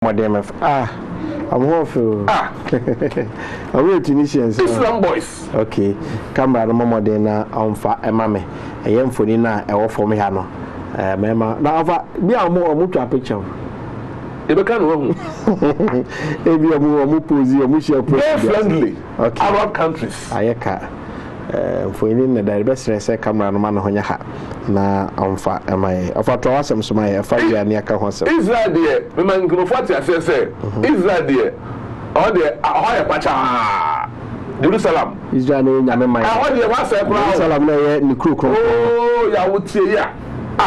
Madam, I'm home for I'm with Tunisians. Islam boys. Okay, come by the mama dena on fa a mammy. A young for dinner, a for me, Hano. Mamma, now be a more mutual picture. If I can't run, maybe a more mutual friendly. Okay, Arab countries. Ayaka. For in the best say camera man on your hat. Na amfa amai afa to asem so mai afa dia ne aka ho asem Israel de me man grofati asese Israel de o de ahoya pacha Jerusalem Israel ne nyame mai ahoya de wa say kura Jerusalem na ye ni kru kru oh ya wotie ya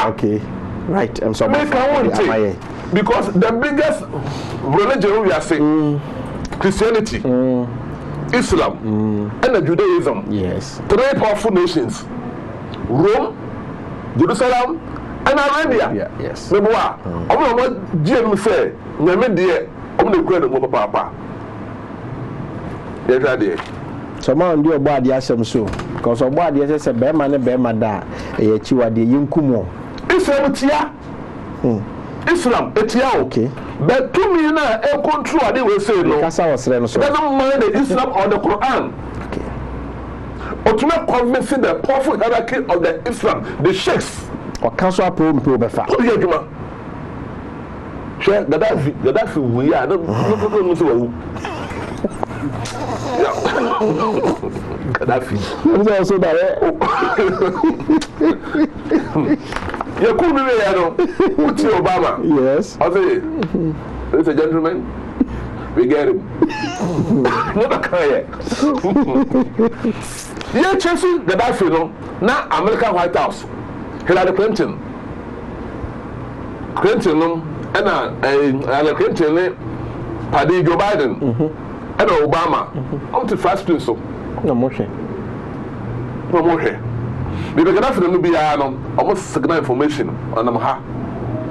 okay right I'm so because the biggest religion we are saying Christianity Islam and Judaism yes three powerful nations Rome Jerusalem and Arabia. Yes. Me boa. Omo mo GM say, nyame de omo de kura no papa. Ye twa de. So man do obo ade asem so because obo ade say be ma ne be ma da e chi wade yinkumo. Islam tia. Islam etia o. Okay. But to me na e control ade we say no. Kasa wasre no so. Doesn't mind the Islam or the Quran. Ultimate convincing the powerful hierarchy of the Islam, the sheikhs. Or council pro befa. Oh yeah, Juma. Share Gaddafi we are no so. Yeah. Gaddafi. Also that You could be there, no? What's Obama? yes. I say, ladies and gentlemen, we get him. Not a car. Yeah, chasing Gaddafi, no? Now, American White House. Hillary Clinton, no? And Clinton, Paddy Joe Biden, and Obama. On to first place, so. No more. Because Gaddafi no be almost signal information on them ha.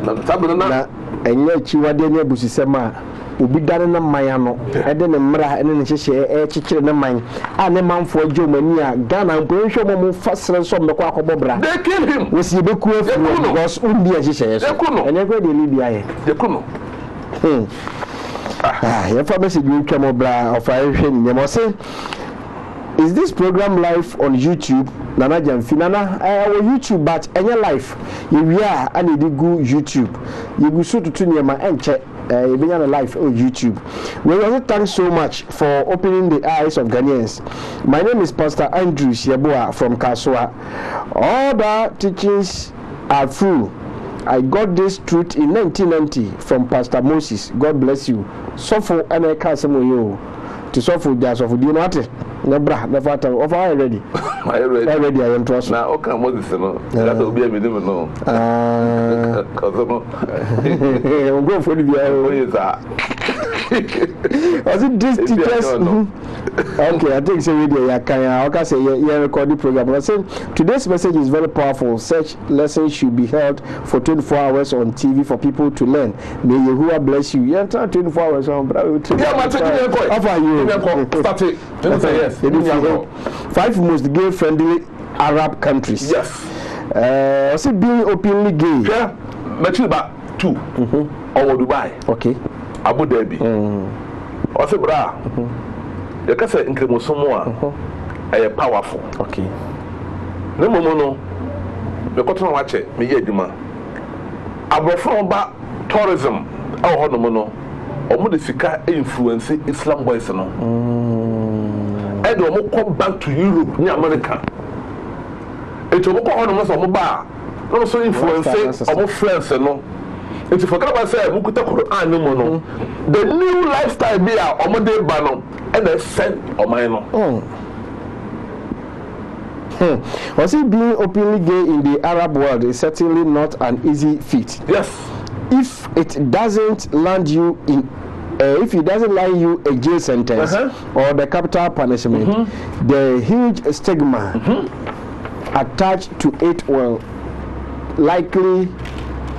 Na tabu na. Enye chi wade ne busisema. Obi dare na man no e de ne mra ene ne hyehye e chichire ne man a ne manfo adwo mani a Ghana mponhwe mo fasere so mmekọ akobobra They kill him. we see be ku afu because undi a hyehye so ene kwa de Libya ye They kuno. Ya fa message we twa mo bra of ahwe ni mo say is this program live on YouTube Nana Jamfinana on YouTube but any live we are and dey go YouTube you go so to niema enche being on live on YouTube. We also thank so much for opening the eyes of Ghanaians. My name is Pastor Andrew Yeboah from Kaswa. All the teachings are true. I got this truth in 1990 from Pastor Moses. God bless you. So for any customer you to suffer just of do you know what? Nebra, never tell of I ready. I ready. I am trust. Now, okay, Moses, no. That will be a minimum, no. Go for the was it this teachers? Okay, I think so. I say yeah, record the program. I say today's message is very powerful. Such lessons should be held for 24 hours on TV for people to learn. May Yahuwah bless you. Yeah, 24 hours on. Yeah, man, how are you? Start it. Yes. 5 most gay-friendly Arab countries. Yes. Was it being openly gay? Yeah, but 2. Or Dubai. Okay. Abu Dhabi. Or say, bra. The case in Kremosomoa are powerful. Okay. No mono. The cotton watch it. Me yedima. Abroad ba tourism. Oh no mono. Omo de sika influence Islam boys no. And omo come back to Europe ni America. It omo ko hono so omo ba. No so influence omo friends no. If you forget about say mukuta Quran no mono. The new lifestyle be a omo de ba no and they send omo no. Was it being openly gay in the Arab world is certainly not an easy feat. Yes. If it doesn't land you in if it doesn't land you a jail sentence or the capital punishment, the huge stigma attached to it will likely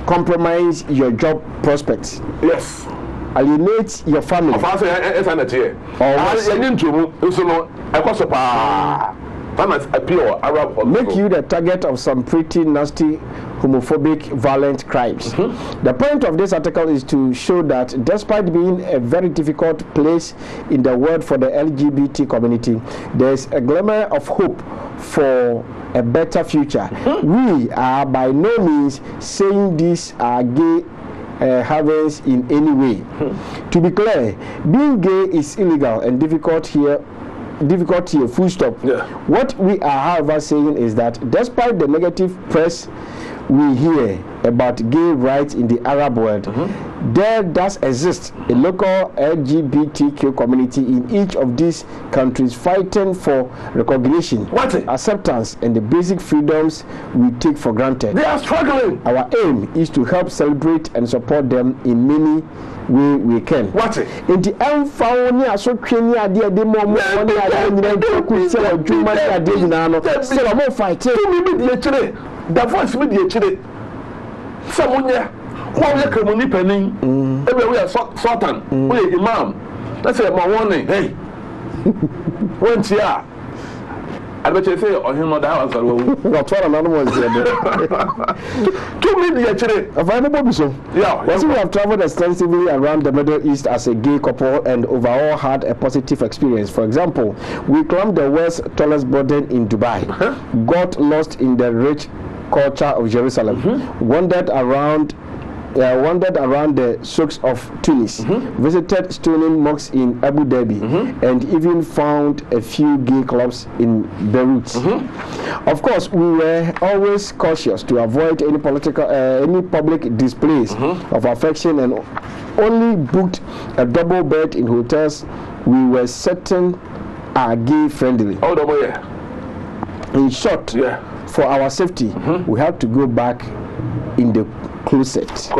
compromise your job prospects. Yes. Alienate your family. Make you the target of some pretty nasty homophobic, violent crimes. The point of this article is to show that despite being a very difficult place in the world for the LGBT community, there's a glimmer of hope for a better future. We are by no means saying these are gay havens in any way. To be clear, being gay is illegal and difficult here, full stop. What we are however saying is that despite the negative press we hear about gay rights in the Arab world, there does exist a local LGBTQ community in each of these countries fighting for recognition, acceptance, and the basic freedoms we take for granted. They are struggling. Our aim is to help celebrate and support them in many way we can. In the Emphonia, so Kenya, dear demo, money, I didn't sell Juma, I didn't know. Still, I'm fighting. The voice with the chile. Someone here, who are commonly penning, everywhere Sultan, we Imam. Let's say my warning. Hey, when's here? I bet you say, or him or the house. Not one another was there. 2 minutes, chile. Yeah, we have traveled extensively around the Middle East as a gay couple and overall had a positive experience. For example, we climbed the world's tallest building in Dubai, got lost in the rich culture of Jerusalem, wandered around the souks of Tunis, visited stunning mosques in Abu Dhabi, and even found a few gay clubs in Beirut. Of course, we were always cautious to avoid any public displays of affection and only booked a double bed in hotels we were certain are gay friendly. In short, for our safety, we have to go back in the closet.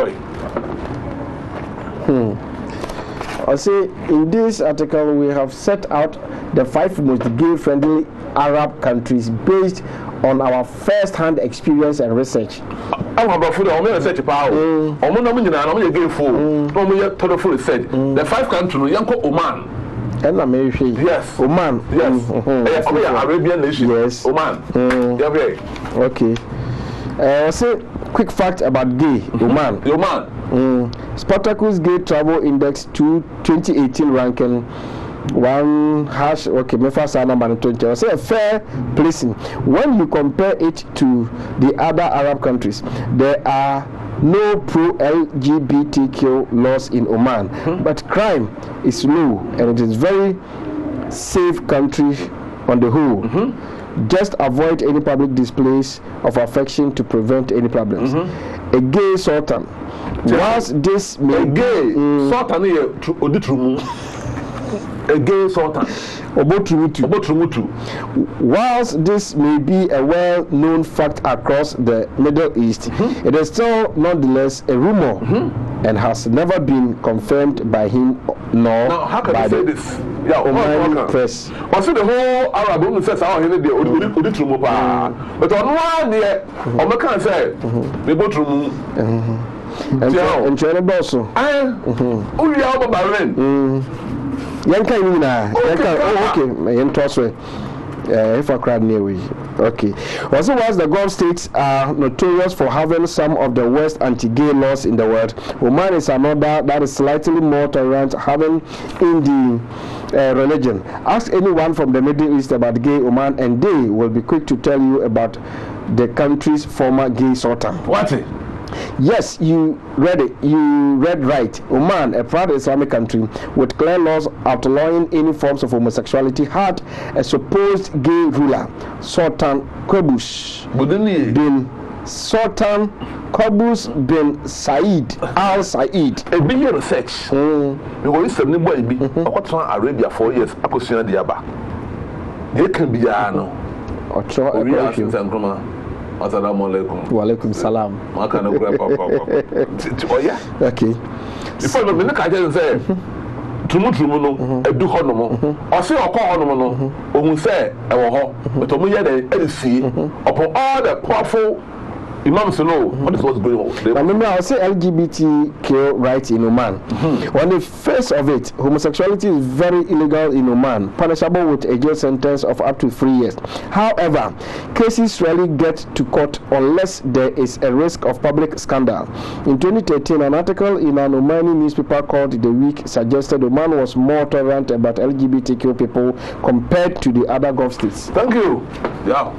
I say in this article we have set out the 5 most gay-friendly Arab countries based on our first-hand experience and research. The 5 countries, Yanko Oman. Yes. Oman. Yes. Arabian nation. Yes. Oman. Okay. Say quick fact about gay. Oman. Spartacus Gay Travel Index 2018 ranking 1#. Say a fair placing. When you compare it to the other Arab countries, there are no pro-LGBTQ laws in Oman, but crime is low and it is very safe country on the whole. Just avoid any public displays of affection to prevent any problems. A gay sultan. Whilst this may sultan a gay sultan. Whilst this may be a well-known fact across the Middle East, it is still nonetheless a rumor and has never been confirmed by him nor by the Omani press. Also, the whole Arab woman says, "Oh, he did the but on one day, Omakan said, "We both room." And China also. Only our Bahrain. Yanka okay, if I cried near we. Okay. Also, whilst the Gulf states are notorious for having some of the worst anti-gay laws in the world, Oman is another that is slightly more tolerant, having in the religion. Ask anyone from the Middle East about gay Oman, and they will be quick to tell you about the country's former gay sultan. Yes, you read it. You read right. Oman, a proud Islamic country with clear laws outlawing any forms of homosexuality, had a supposed gay ruler, Sultan Qaboos bin Said Al Said. A big research. You will listen to me. I got to Arabia 4 years. I could see the Abba. They can be no. Assalamu alaikum. Wa alaikum salam. Okay. Before the minute I say, Tumu no, edu ho no mo. O se okọ ho no no. Ohun say e wo ho. But omo ye dey see upon all the powerful Imam Sino, what is what's going on? I remember I say LGBTQ rights in Oman. On the face of it, homosexuality is very illegal in Oman, punishable with a jail sentence of up to 3 years. However, cases rarely get to court unless there is a risk of public scandal. In 2013, an article in an Omani newspaper called The Week suggested Oman was more tolerant about LGBTQ people compared to the other Gulf states. Thank you. Yeah.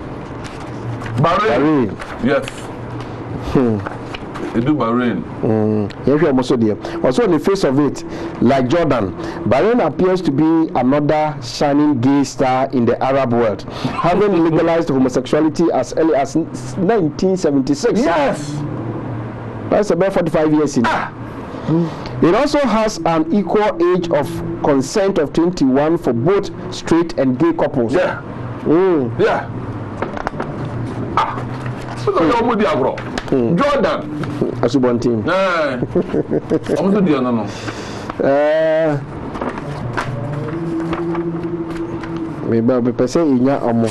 Bahrain. Yes. They do Bahrain. Also, in the face of it, like Jordan, Bahrain appears to be another shining gay star in the Arab world, having legalized homosexuality as early as 1976. Yes. That's about 45 years in. It also has an equal age of consent of 21 for both straight and gay couples. Yeah. Yeah. Jordan. Asubontin. Maybe person inya omo.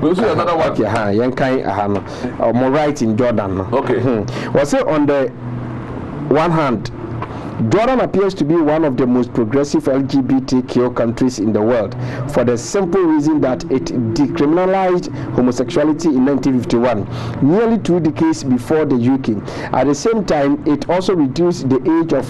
We see another one. Yeah, yankai ahano. Omo right in Jordan. Okay. Was say on the one hand, Jordan appears to be one of the most progressive LGBTQ countries in the world for the simple reason that it decriminalized homosexuality in 1951, nearly 2 decades before the UK. At the same time, it also reduced the age of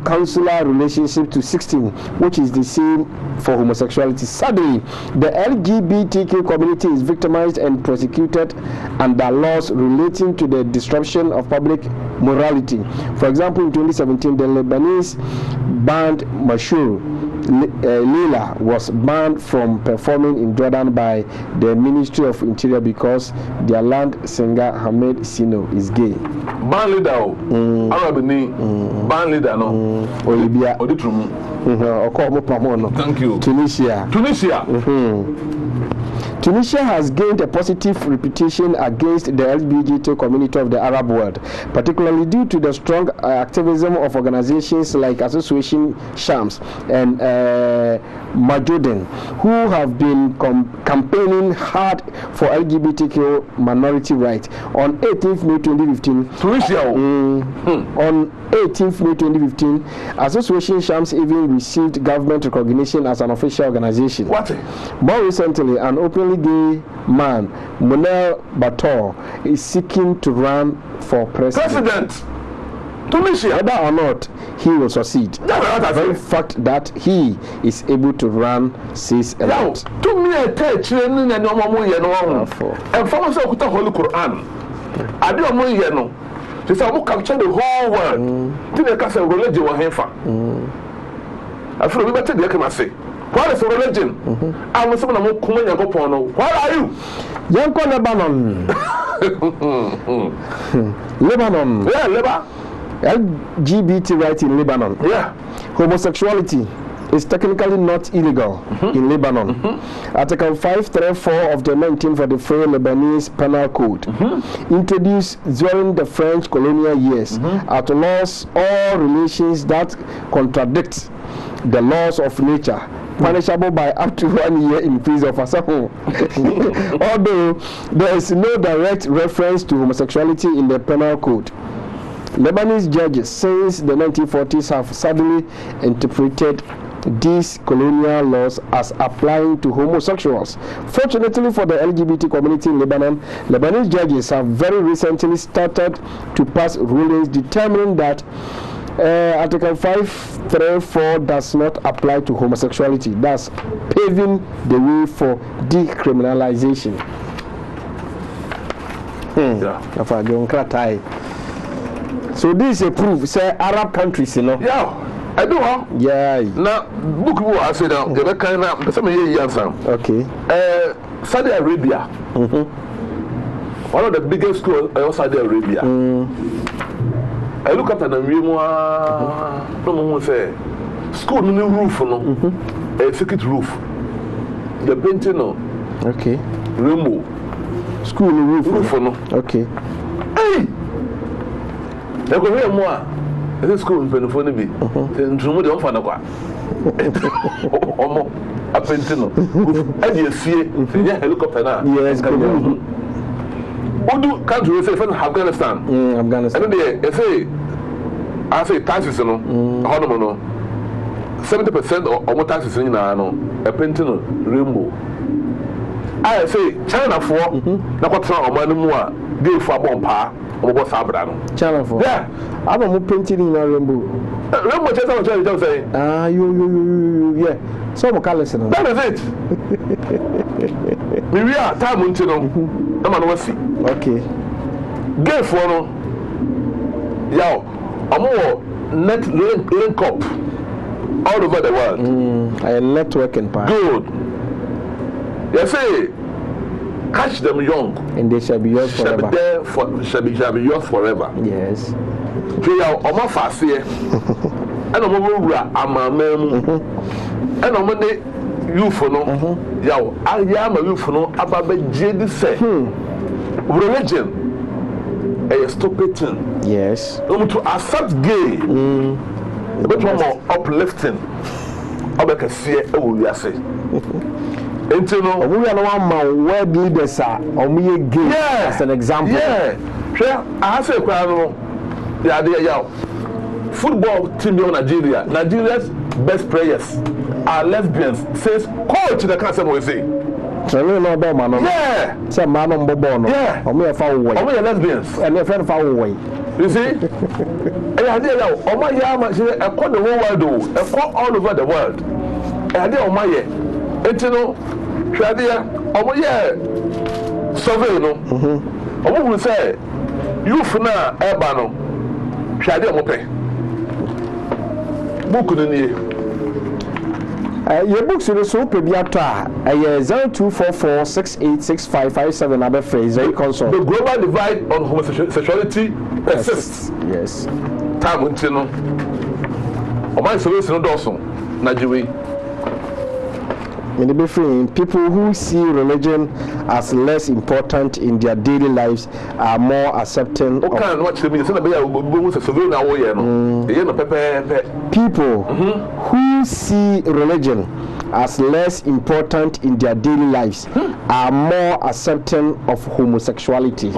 consular relationship to 16, which is the same for homosexuality. Sadly, the LGBTQ community is victimized and persecuted under laws relating to the disruption of public morality. For example, in 2017, the Lebanese band Mashur Lila was banned from performing in Jordan by the Ministry of Interior because their land singer Hamed Sino is gay. Band leader, Arabini, band leader, no. Olivia Oditrum. Thank you. Tunisia. Tunisia has gained a positive reputation against the LGBT community of the Arab world, particularly due to the strong activism of organizations like Association Shams and Majouden, who have been campaigning hard for LGBTQ minority rights. On 18th May 2015, Tunisia. On 18th May 2015, Association Shams even received government recognition as an official organization. What? More recently, an openly gay man, Monel Bator, is seeking to run for president. Tunisia. Whether or not he will succeed, the very fact that he is able to run says a lot. To me, and from the Holy Quran, I don't know. They say, I capture the whole world. To the cast of religion or Henfa. I feel we better can I say. What is a religion? I was someone who come and go porno. Where are you? Yanko Lebanon. Lebanon. Yeah, Lebanon. LGBT rights in Lebanon. Yeah. Homosexuality is technically not illegal in Lebanon. Article 534 of the 1944 Lebanese Penal Code, introduced during the French colonial years, outlaws all relations that contradict the laws of nature, punishable by up to 1 year in prison for some. Although there is no direct reference to homosexuality in the Penal Code, Lebanese judges since the 1940s have sadly interpreted these colonial laws as applying to homosexuals. Fortunately for the LGBT community in Lebanon, Lebanese judges have very recently started to pass rulings determining that Article 534 does not apply to homosexuality, thus paving the way for decriminalization. So this is a proof. Say Arab countries, you know. Yeah, I do. Huh? Yeah. Now, book who I say now. Get kind of some years. Okay. Saudi Arabia. One of the biggest schools in Saudi Arabia. I look at the no say school no roof no. A circuit roof. The painting no. Okay. Rainbow. School roof no. Okay. Hey. I go here more. This school in Penifone be. Then to the offer kwa. Omo a painting no. And you see the helicopter na. Yes, Udu country we say from Afghanistan. Afghanistan. And then I say taxes no. Hono no. 70% of what taxes in no a painting rainbow. I say China for na kwatra Oman mu a dey for bompa obo sabra no. China for. Yeah. I'm a painting in a rainbow. Rainbow chesa what you say? Ah, you yeah. So mo call listen. That is it. We are time until no. I'm an wasi. Okay. Gay for no. Yo, amo net link up all over the world. I networking part. Good. They say catch them young. And they shall be yours forever. Shall be yours forever. Yes. So yo, amo fase. And amo wura amamam. And amo de youth no. Yo, ayama youth no ababe jedi say. Religion a stupid thing. Yes. To accept gay. But one more uplifting. Obeka see e wo wiase. Enti no, we are one man world leaders are omuye gay as an example. Yeah. Sure, I say kwa no. Yeah, there ya. Football team in Nigeria. Nigeria's best players are lesbians. Says coach the cancer we say. True no about man. Yeah. Say man on bobo no. Yeah. Omuye fa wo. Omuye lesbians. And your friend fa wo. You see? And I did now. Oma yama say across the whole world, across all over the world. And I did oma ye. Enti no, hwadia, omo ye survey no. Omo hu say youth na eba no. Hwadia omo pe. Book no nie. Your books are so prebiata. 0244686557 other phrase. Very console. The global divide on homosexuality persists. Yes. Time until no. Oman service no doso. Nigeria. People who see religion as less important in their daily lives are more accepting. People who see religion as less important in their daily lives are more accepting of homosexuality.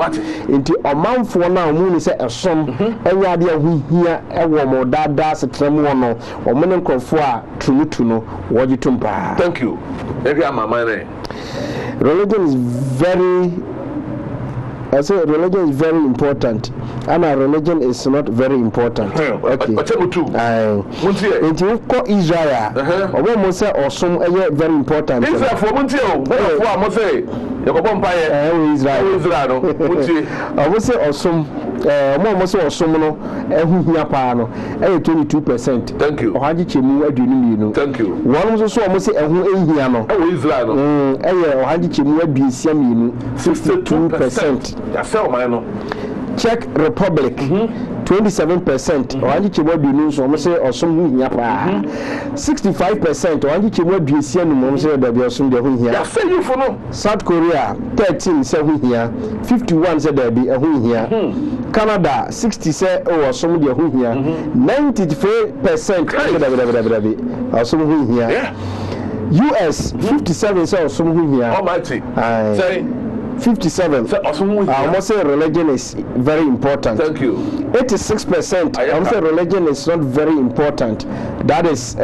Into Oman for now, moon is a son, and idea we hear a woman that does a tremono or men for Tunutuno, Wajitumpa. Thank you. Religion is very important, and our religion is not very important. Okay. Into Israel, or say awesome, very important. Israel for Israel. I will say awesome. More so awesome no. 22%. Thank you. Ohaji chemu adunu no. Thank you. One so almost say ehia no. Israel no. Ohaji chemu adusia minu 62%. Ya sell my no. Czech Republic 27%. Ohaji chemu adunu so almost say awesome hia pa. 65% ohaji chemu adusia no mo say da bi awesome de hia. Ya say you for no. South Korea 13 say hia. 51 say da bi hia. Canada 60 say awesome de hia. 93% awesome hia. US 57 say awesome hia. Almighty. Say 57. Almost say religion is very important. Thank you. 86%. I almost say religion is not very important. That is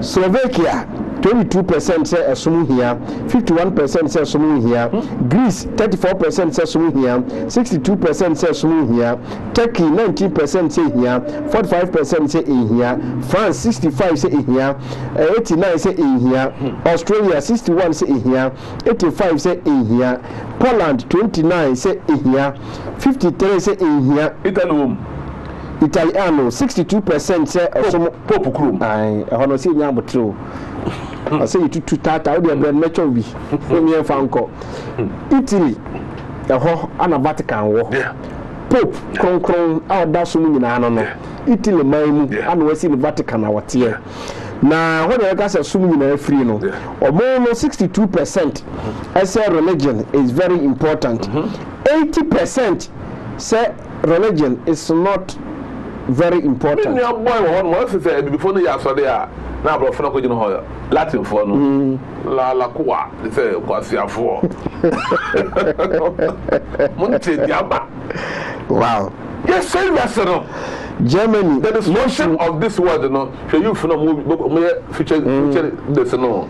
Slovakia 22% say assume here, 51% say assume here, Greece 34% say assume here, 62% say assume here, Turkey 19% say here, 45% say in here, France 65 say in here, 89 say in here, Australia 61 say in here, 85 say in here, Poland 29 say in here, 53 say in here, Italiano 62% say assume Pope Krum. I honor say nyambo true. I say you to tata how they are metro bi me fanko Italy and a Vatican war Pope kron out that so nyina no Italy man and we see the Vatican awate na when you guys assume nyina free no almost 62% I say religion is very important 80% say religion is not very important. Boy, one say before the year so there na abrofo na ko gino ho Latin for no la kwa say kwasiafo monte diaba wow yes serious no Germany the destruction of this world no you for no future this no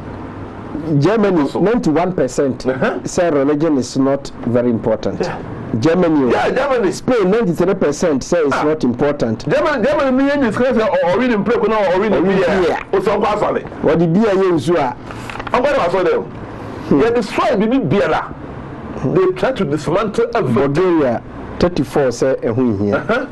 Germany 91% say religion is not very important. Germany, Germany. Spain 93% say it's not important. Germany me is say or reading play no or reading beer. O so kwa sale. What the beer you nso a. I'm going to say them. They destroy the beer. They try to dismantle everything. Bulgaria 34 say ehun here.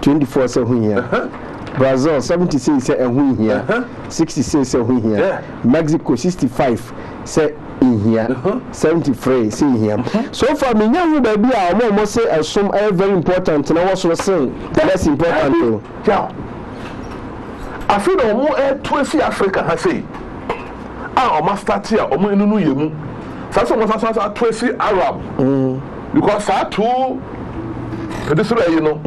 24 say ehun here. Brazil 76 say ehun here. 66 say ehun here. Mexico 65 say in here. 73 say in here. So far me nyahu baby a omo say asum very important na what so say that's important too. Yeah. I feel no more 20 Africa ha say. Ah omo start here omo enunu yemu. Sasa omo sasa 20 Arab. Because that too this way you know.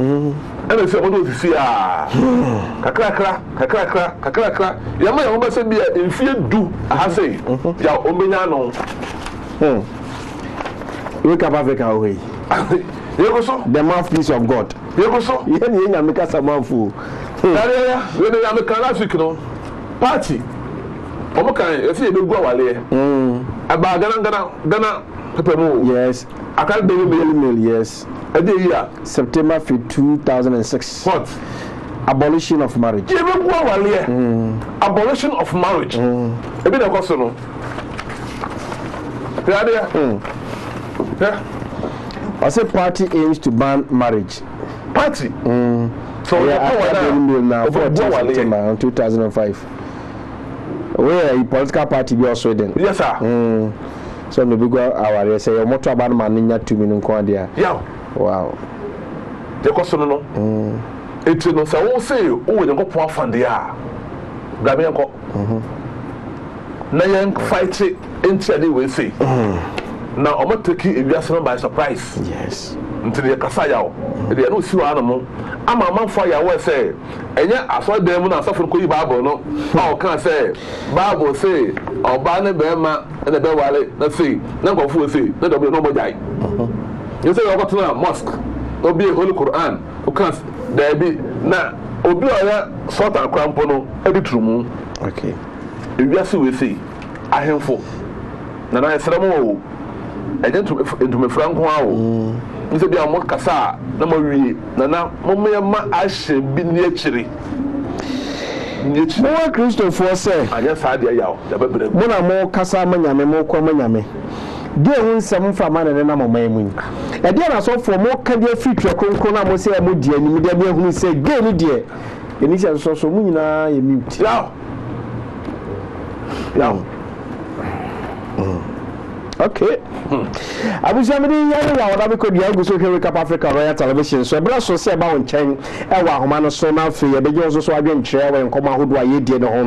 And I say omo do see ah. Kakra. Yama ya omo say be enfie du ha say. Ya omenya no. Wake up Africa way. The mouthpiece of God. Yen nyameka samanfu. Ya we dey nyameka last week no. Party. Omo kan e say e be gu awale. Aba Ghana pepemo. Yes. Akal baby meal yes. Year September 5, 2006. What? Abolition of marriage. Abolition of marriage. Ebi na koso no. I say party aims to ban marriage. Party? So now 14 September 2005. Where a political party be also then. Yes sir. So no big our say your motor ban man nya 2 million kwa dia. Yeah. Wow. The koso no. Eti no say wo say o we nko po afande a. Gabe nko. Na yen fight enti we say. Now omo take ewiase by surprise. Yes. Until the kasa yawo. E no si wa no mo. Ama manfo ya we say enye asodem mu na asafo ko yi Bible no. O kan say Bible say oba ne be ma na be wale na say na nkofo say na do be no bojai. You say you go to mosque. Obi Holy Quran. O kan there be na obi oya sort and crampo no editru mu. Okay. Ewiase we say ahemfo. Na na esramo o. Into me franco awo. Nse bia mo kasa na mo wie na mo me ma ahye bi ni akiri. Mo Christopher say anya sa de yawo da bebre. Mo na mo kasa manyame mo kwa manyame. De hu nsem fa ma na mo man mu. E de na so for mo ka de free kronkron na mo say mo di anim de be hu say ge ni de. Eni se so mo nyina ye mute. Yawo. Okay. Abushamidi yari wa wada biko dia guso hwe Wake Up Africa Royal Television. So bra so se ba won chen e wa homa no so na fe ye beje so adwen kire we nkoma hodo aye die no ho